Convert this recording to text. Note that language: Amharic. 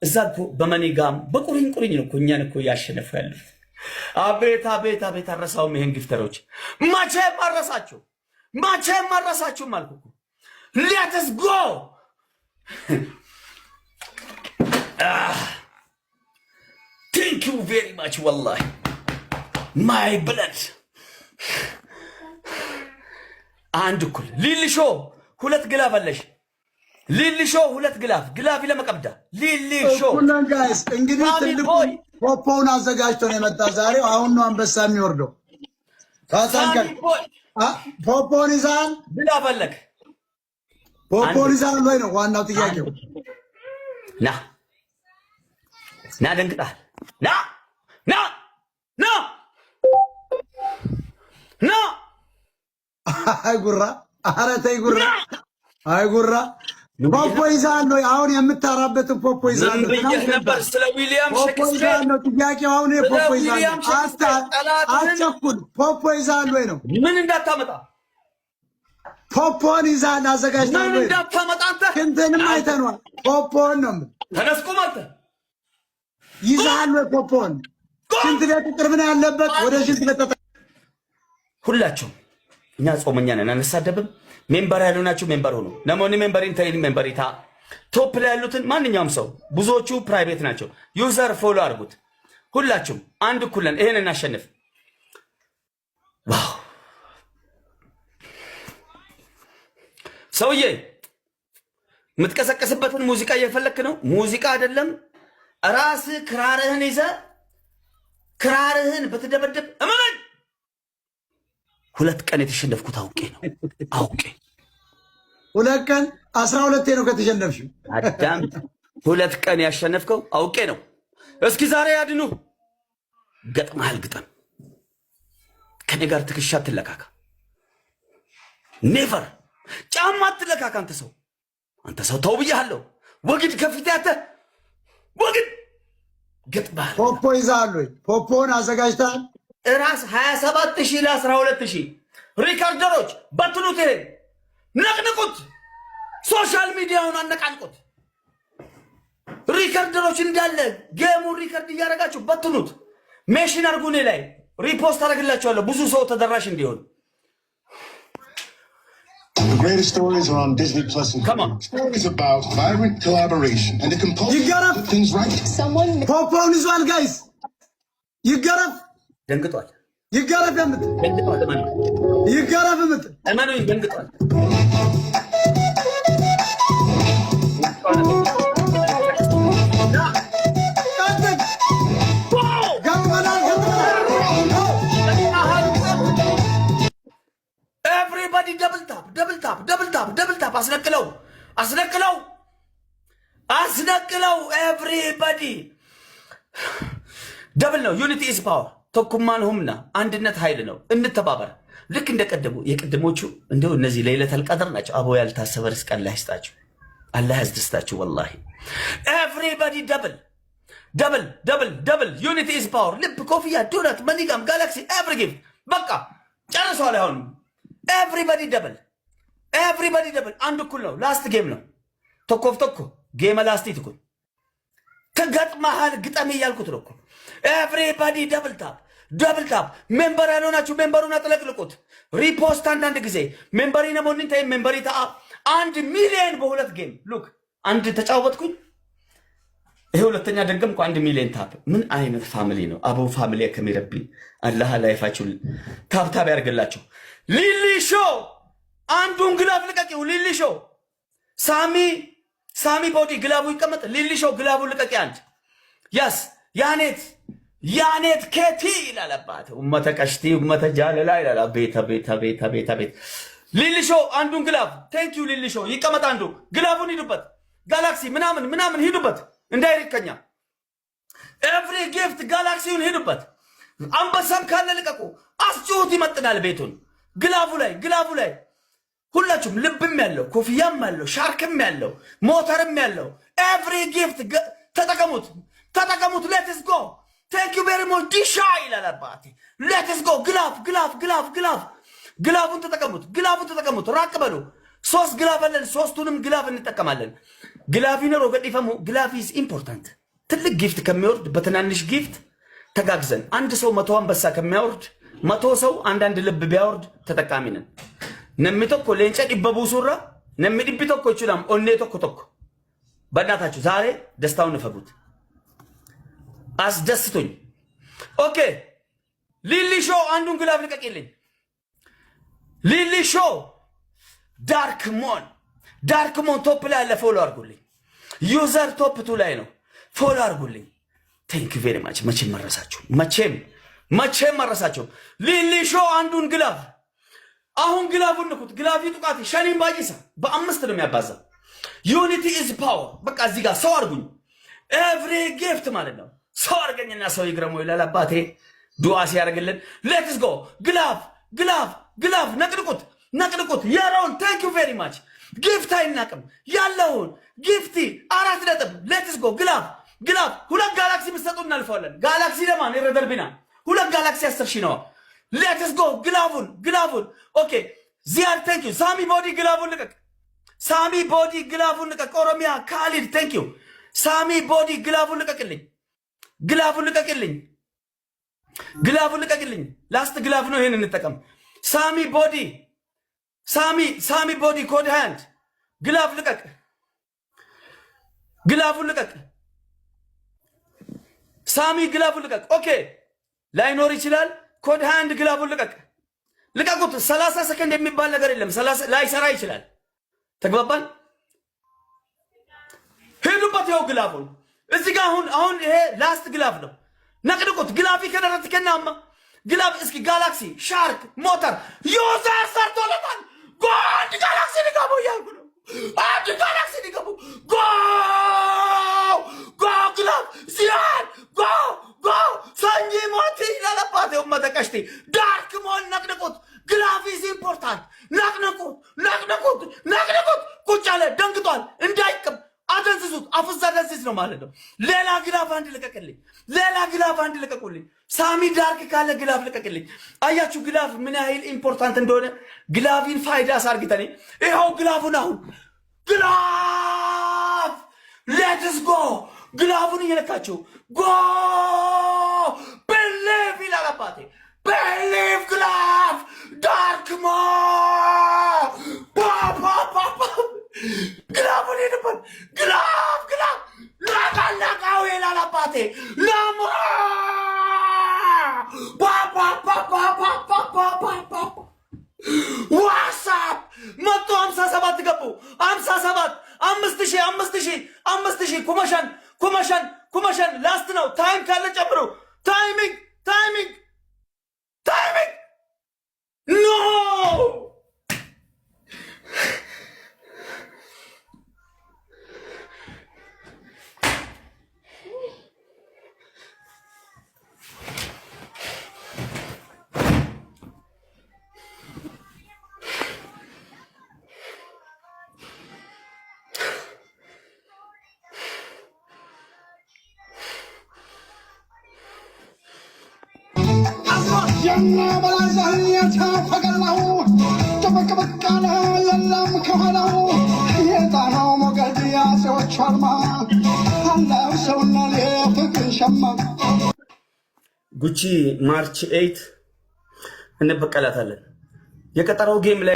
እዛ እኮ በመኒጋም በቁሪን ቁሪን ነው እኮ እኛን እኮ እያሸነፉ ያሉት። አቤት አቤት አቤት! አረሳውም ይሄን ጊፍተሮች መቼም አረሳችሁ፣ መቼም አረሳችሁም አልኩ እኮ። ሌትስ ጎ ቴንክ ዩ ቬሪ ማች ወላሂ ማይ ብለድ። አንድ እኩል ሊልሾ ሁለት ግላፍ አለሽ። ሊልሾ ሁለት ግላፍ ለመቀብዳ ሊልሾ ሁሉን ጋይስ እንግዲህ ትልቁ ፖፖውን አዘጋጅቶ ነው የመጣ ዛሬው። አሁን ነው አንበሳ የሚወርደው። ታሳንከል ፖፖን ይዛል ግላፍ አለክ። ፖፖን ይዛል ወይ ነው ዋናው ጥያቄው። ና ደንግጣል። ና አይ ጉራ፣ ኧረ ተይ ጉራ፣ አይ ጉራ ፖፖ ይዛል ወይ? አሁን የምታራበት ፖፖ ይዛል ነበር። ስለ ዊሊያም ሼክስፒር ነው ጥያቄው። አሁን ፖፖ ይዛል አትቸኩል። ፖፖ ይዛል ወይ ነው? ምን እንዳታመጣ ፖፖን ይዛል አዘጋጅታል ወይ? ምን እንዳታመጣ አንተ ክንተንም አይተነዋል። ፖፖን ነው ተነስኩም አንተ ይዛል ወይ? ፖፖን ሽንት ቤት ቅርብ ነው ያለበት። ወደ ሽንት ቤት ሁላችሁም እኛ ጾመኛ ነን፣ አንሳደብም። ሜምበር ያሉ ናችሁ፣ ሜምበር ሆኑ። ነሞኒ ሜምበሪን ተይኒ ሜምበሪታ ቶፕ ላይ ያሉትን ማንኛውም ሰው ብዙዎቹ ፕራይቬት ናቸው። ዩዘር ፎሎ አድርጉት። ሁላችሁም አንድ እኩል ነን። ይሄን እናሸንፍ። ዋው ሰውዬ የምትቀሰቀስበትን ሙዚቃ እየፈለክ ነው። ሙዚቃ አይደለም ራስህ ክራርህን ይዘህ ክራርህን ብትደበደብ እመን። 2 ቀን የተሸነፍኩት አውቄ ነው። አውቄ 2 ቀን 12 ነው ከተሸነፍሽው። አዳም 2 ቀን ያሸነፍከው አውቄ ነው። እስኪ ዛሬ ያድኑ ገጥመሃል። ግጠም ከኔ ጋር ትከሻ ትለካካ። ኔቨር ጫማ ትለካካ። አንተ ሰው ተው ብያለሁ። ወግድ ከፊት ያተ ወግድ ገጥመሃል። ፖፖ ይዛል ወይ? ፖፖን አዘጋጅታል ራስ 27000 ለ12000 ሪካርደሮች በትኑት። ይሄ ነቅንቁት፣ ሶሻል ሚዲያውን አነቃንቁት። ሪካርደሮች እንዳለ ጌሙን ሪካርድ እያደረጋችሁ በትኑት። ሜሽን አርጉ። እኔ ላይ ሪፖስት አደርግላችኋለሁ ብዙ ሰው ተደራሽ እንዲሆን። The greatest stories are on Disney Plus. Come on. Stories about vibrant collaboration and the composer put things right. ፖፖን ይዟል ጋይስ። ይገረፍ ደንግጧል። ይገረፍ የምት ደንግጧል። ይገረፍ የምት እመኑኝ ደንግጧል። ኤቭሪባዲ ደብል ታፕ አስነቅለው ኤቭሪባዲ ደብል ነው። ዩኒቲ ኢዝ ፓወር። ተኩማን ሁምና አንድነት ኃይል ነው። እንተባበር። ልክ እንደቀደሙ የቀደሞቹ እንደው እነዚህ ለይለተል ቀድር ናቸው። አቦ ያልታሰበ ርስቅ አላህ ይስጣችሁ፣ አላህ ያስደስታችሁ። ወላሂ ኤቭሪባዲ ደብል ዩኒቲ ኢዝ ፓወር። ልብ፣ ኮፍያ፣ ዶናት፣ መኒጋም፣ ጋላክሲ ኤቭሪ ጊፍት በቃ ጨርሷል። አሁን ኤቭሪባዲ ደብል አንድ እኩል ነው። ላስት ጌም ነው። ተኮ ጌመ ላስት ይትኩል ተገጥመሃል። ግጠም እያልኩት ነው እኮ ኤቭሪባዲ ደብል ታፕ። ሜምበር ያልሆናችሁ ሜምበሩን አጥለቅልቁት። ሪፖስት አንዳንድ ጊዜ ሜምበሪ ነሞኒን ታይ ሜምበሪ ታ 1 ሚሊዮን በ2 ጌም ሉክ አንድ ተጫወትኩኝ። ይሄ ሁለተኛ ደገምኩ 1 ሚሊዮን ታፕ። ምን አይነት ፋሚሊ ነው? አቡ ፋሚሊ ከሚረቢ አላህ ላይፋችሁ ታፕ ያርግላችሁ። ሊሊ ሾ አንዱን ግላፍ ልቀቂው። ሊሊ ሾ ሳሚ ቦዲ ግላቡ ይቀመጥ። ሊሊ ሾ ግላቡ ልቀቂ። አንድ ያስ ያኔት ኬቲ ይላል አባት ኡመተ ቀሽቲ ኡመተ ጃለላ ይላል። ቤታ ሊሊ ሾ አንዱን ግላፍ ቴንክ ዩ ሊሊ ሾ ይቀመጥ። አንዱ ግላቡን ሂዱበት። ጋላክሲ ምናምን ሂዱበት እንዳይርከኛ። ኤቭሪ ጊፍት ጋላክሲውን ሂዱበት። አንበሳም ካለ ልቀቁ። አስጩት ይመጥናል ቤቱን። ግላቡ ላይ ሁላችሁም ልብም ያለው ኮፍያም ያለው ሻርክም ያለው ሞተርም ያለው ኤቭሪ ጊፍት ተጠቀሙት። ሌትስ ጎ ቴንክ ዩ ቬሪ ሞች ዲሻ ይላል አባቴ። ሌትስ ጎ ግላቡን ተጠቀሙት። ራቅ በሉ። 3 ግላፍ አለን። 3ቱንም ግላፍ እንጠቀማለን። ግላቪነር ወገዲፈሙ ግላቪ ኢዝ ኢምፖርታንት ትልቅ ጊፍት ከሚወርድ በትናንሽ ጊፍት ተጋግዘን አንድ ሰው 100 አንበሳ ከሚያወርድ 100 ሰው አንዳንድ ልብ ቢያወርድ ተጠቃሚ ነን ነምቶኮ ለንጨ ዲበቡ ሱራ ነም ዲብቶኮ ይችላል ኦኔ ቶኮ ቶኮ በእናታችሁ ዛሬ ደስታውን ንፈጉት አስደስቶኝ ኦኬ ሊሊ ሾው አንዱን ግላቭ ልቀቅልኝ ሊሊ ሾው ዳርክ ሞን ቶፕ ላይ አለ ፎሎ አድርጉልኝ ዩዘር ቶፕ 2 ላይ ነው ፎሎ አድርጉልኝ ቴንክ ዩ ቬሪ ማች መቼም መረሳችሁ ሊሊ ሾው አንዱን ግላቭ አሁን ግላቡን ንኩት ግላቪ ጡቃት ሸኒን ባይሳ በአምስት ነው የሚያባዛው ዩኒቲ ኢዝ ፓወር በቃ እዚህ ጋር ሰው አድርጉኝ ኤቭሪ ጊፍት ማለት ነው ሰው አድርገኝና ሰው ይግረሙ ይላል አባቴ ዱዓ ሲያደርግልን ሌትስ ጎ ግላቭ ነቅንቁት ያራውን ቴንክ ዩ ቬሪ ማች ጊፍት አይናቅም ያለውን ጊፍቲ 4 ነጥብ ሌትስ ጎ ግላቭ ሁለት ጋላክሲ መስጠቱ እናልፈዋለን ጋላክሲ ለማን ይረደርብና ሁለት ጋላክሲ 10 ሺህ ነው ሌትስ ጎ ግላቡን ኦኬ ዚያር ቴንክ ዩ ሳሚ ቦዲ ግላቡን ልቀቅ ኦሮሚያ ካሊድ ቴንክ ዩ ሳሚ ቦዲ ግላቡን ልቀቅልኝ ላስት ግላቭ ነው ይሄን እንጠቀም ሳሚ ቦዲ ኮድ ሃንድ ግላቡን ልቀቅ ሳሚ ግላቡን ልቀቅ ኦኬ ላይኖር ይችላል ኮድ ሃንድ ግላቡን ልቀቁት 30 ሰከንድ የሚባል ነገር የለም 30 ላይሰራ ይችላል ተግባባን ሄዱበት ያው ግላቡን እዚህ ጋር አሁን ይሄ ላስት ግላቭ ነው ነቅንቁት ግላፊ ከደረትከናማ ግላቭ እስኪ ጋላክሲ ሻርክ ሞተር ዩዘር ሰርቶለታል አንድ ጋላክሲ ሊገቡ ያልኩ ነው አንድ ጋላክሲ ሊገቡ ግላቭ ሲያን ሰንጂ ሞቲ ለለባት ወመተቀሽቲ ዳርክ ሞን ነቅንቁት ግላቭ ኢዝ ኢምፖርታንት ነቅንቁት ቁጭ አለ ደንግጧል እንዳይቅም አደንዝዙት አፍዛ ደንዝዝ ነው ማለት ነው ሌላ ግላቭ አንድ ልቀቁልኝ ሳሚ ዳርክ ካለ ግላቭ ልቀቅልኝ አያችሁ ግላቭ ምን ያህል ኢምፖርታንት እንደሆነ ግላቪን ፋይዳ ሳርግተኔ ይሄው ግላቭን አሁን ግላቭ ሌትስ ጎ ግላቭን እየለካችሁ believe ይላል አባቴ believe ግላቭ ዳርክ ሞ ግላቭን ይደበል ግላቭ ላቃው ይላል አባቴ ለሞ ዋትስአፕ 157 ገቡ 57 5000 ኩመሻን ላስት ነው ታይም ካለ ጨምሩ ታይሚንግ ኖ የና በላዛኛ ፈገላው ተበከበካለ የለም ከኋላው የጣናው ሞገድ ያሰዎች አልማ አላው ሰውና ለፍቅር ሸማ ጉቺ ማርች 8 እንበቀላታለን የቀጠረው ጌም ላይ